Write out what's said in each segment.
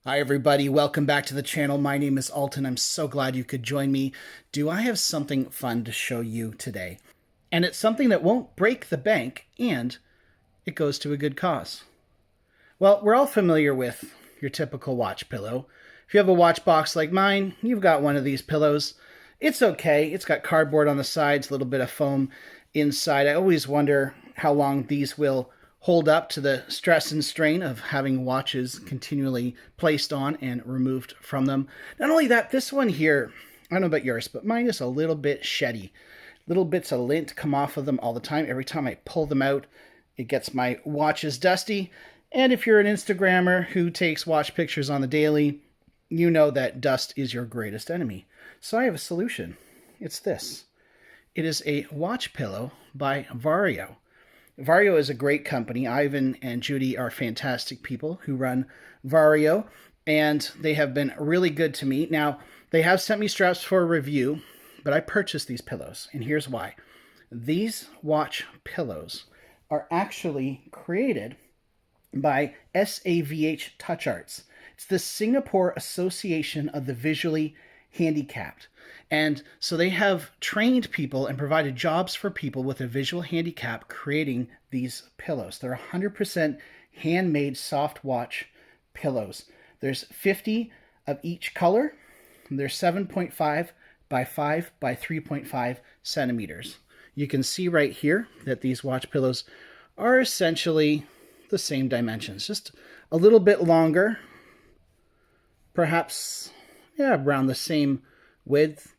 Hi everybody, welcome back to the channel. My name is Alton. I'm so glad you could join me. Do I have something fun to show you today? And it's something that won't break the bank and it goes to a good cause. Well, we're all familiar with your typical watch pillow. If you have a watch box like mine, you've got one of these pillows. It's okay. It's got cardboard on the sides, a little bit of foam inside. I always wonder how long these will hold up to the stress and strain of having watches continually placed on and removed from them. Not only that, this one here, I don't know about yours, but mine is a little bit sheddy. Little bits of lint come off of them all the time. Every time I pull them out, it gets my watches dusty. And if you're an Instagrammer who takes watch pictures on the daily, you know that dust is your greatest enemy. So I have a solution. It's this. It is a watch pillow by Vario. Vario is a great company. Ivan and Judy are fantastic people who run Vario, and they have been really good to me. Now, they have sent me straps for a review, but I purchased these pillows, and here's why. These watch pillows are actually created by SAVH Touch Arts. It's the Singapore Association of the Visually Handicapped. And so they have trained people and provided jobs for people with a visual handicap creating these pillows. They're 100% handmade soft watch pillows. There's 50 of each color. They're 7.5 by 5 by 3.5 centimeters. You can see right here that these watch pillows are essentially the same dimensions, just a little bit longer, perhaps around the same width,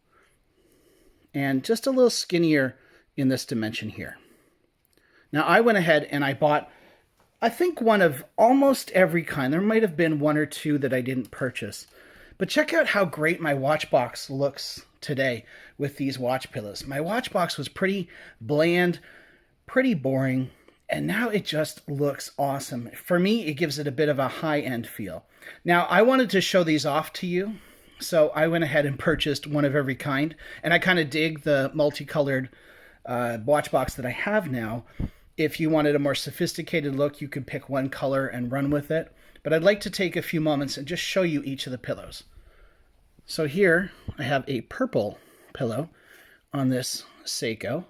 and just a little skinnier in this dimension here. Now I went ahead and I bought, I think, one of almost every kind. There might have been one or two that I didn't purchase. But check out how great my watch box looks today with these watch pillows. My watch box was pretty bland, pretty boring, and now it just looks awesome. For me, it gives it a bit of a high-end feel. Now, I wanted to show these off to you, so I went ahead and purchased one of every kind, and I kind of dig the multicolored watch box that I have now. If you wanted a more sophisticated look, you could pick one color and run with it. But I'd like to take a few moments and just show you each of the pillows. So here I have a purple pillow on this Seiko.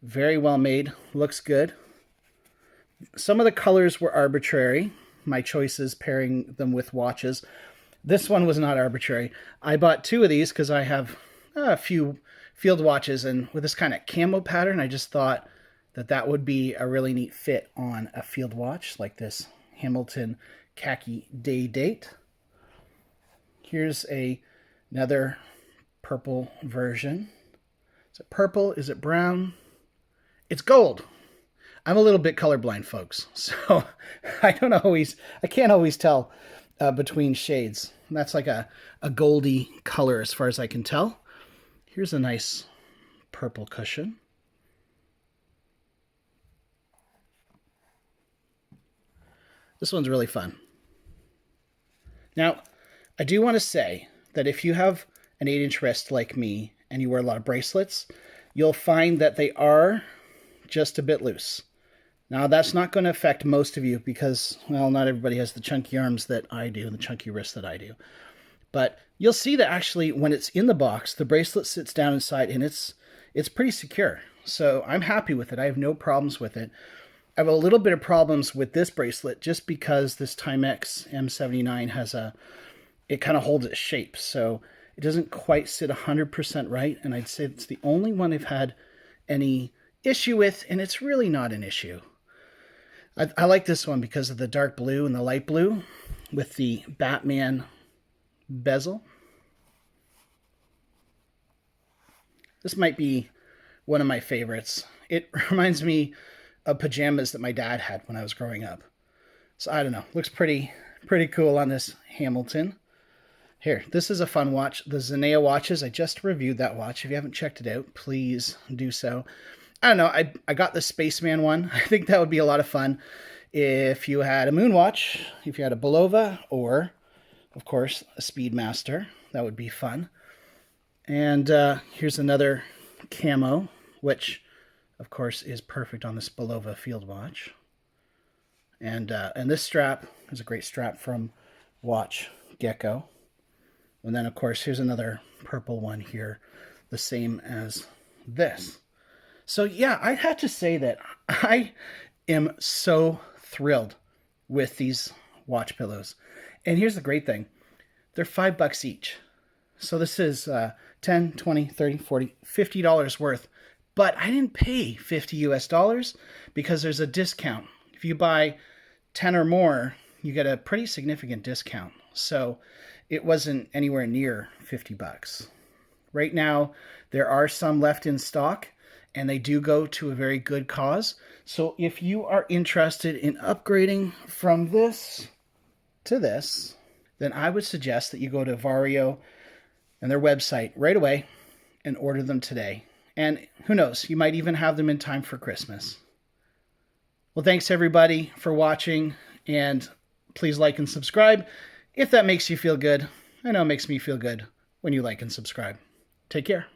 Very well made, looks good. Some of the colors were arbitrary, my choices pairing them with watches. This one was not arbitrary. I bought two of these because I have a few field watches, and with this kind of camo pattern, I just thought that that would be a really neat fit on a field watch like this Hamilton khaki day date. Here's another purple version. Is it purple? Is it brown? It's gold. I'm a little bit colorblind, folks, so I can't always tell between shades. That's like a goldy color as far as I can tell. Here's a nice purple cushion. This one's really fun. Now, I do want to say that if you have an 8-inch wrist like me and you wear a lot of bracelets, you'll find that they are just a bit loose. Now, that's not going to affect most of you because, well, not everybody has the chunky arms that I do and the chunky wrists that I do. But you'll see that actually when it's in the box, the bracelet sits down inside and it's pretty secure. So I'm happy with it. I have no problems with it. I have a little bit of problems with this bracelet just because this Timex M79 has it kind of holds its shape. So it doesn't quite sit 100% right. And I'd say it's the only one I've had any issue with, and it's really not an issue. I like this one because of the dark blue and the light blue with the Batman bezel. This might be one of my favorites. It reminds me of pajamas that my dad had when I was growing up. So I don't know, looks pretty cool on this Hamilton. Here, this is a fun watch. The Zenea watches, I just reviewed that watch. If you haven't checked it out, please do so. I don't know, I got the Spaceman one. I think that would be a lot of fun if you had a moon watch, if you had a Bulova, or, of course, a Speedmaster. That would be fun. And here's another camo, which, of course, is perfect on this Bulova field watch. And this strap is a great strap from watch gecko. And then, of course, here's another purple one here, the same as this. So, yeah, I have to say that I am so thrilled with these watch pillows. And here's the great thing. They're $5 each. So this is $10, $20, $30, $40, $50 worth. But I didn't pay 50 US dollars because there's a discount. If you buy 10 or more, you get a pretty significant discount. So it wasn't anywhere near 50 bucks. Right now, there are some left in stock, and they do go to a very good cause. So if you are interested in upgrading from this to this, then I would suggest that you go to Vario and their website right away and order them today. And who knows, you might even have them in time for Christmas. Well, thanks everybody for watching, and please like and subscribe if that makes you feel good. I know it makes me feel good when you like and subscribe. Take care.